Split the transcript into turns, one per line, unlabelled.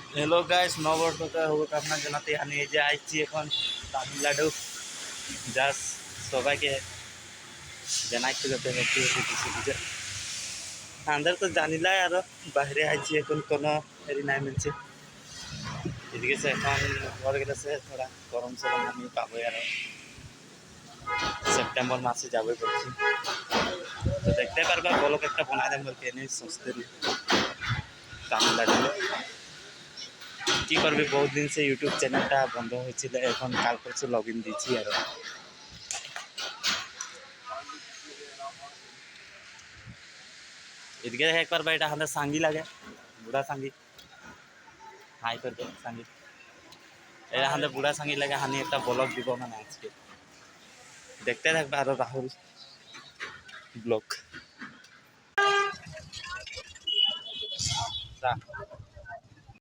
hello guys नवबर्षका শুভকামনা জানাতে আমি এই যে আইছি এখন তামিলনাড়ু জাস্ট সবাইকে জানাইতে যেতে হচ্ছে কিছু আন্দার তো জানিলাই আর বাইরে আইছি এখন কোনো হেরি নাই মিলছে এদিকে সে এখন ঘর গেছে থোড়া গরম সরম আমি পাবো আর সেপ্টেম্বর মাসে যাবে বলছি তো দেখতে পারবা ব্লগ একটা বানাই দেন বলতে এনে সস্তে তামিলনাড়ু কি করবি বহুত দিন সে ইউটিউব চ্যানেলটা বন্ধ হয়েছিল এখন কাল পরশু লগ ইন দিয়েছি আর এদিকে একবার বা এটা আমাদের সাঙ্গি লাগে বুড়া সাঙ্গি হাই করবে সাঙ্গি এটা আমাদের বুড়া সাঙ্গি লাগে হানি একটা ব্লগ দিব মানে আজকে দেখতে থাকবে আরো রাহুল ব্লগ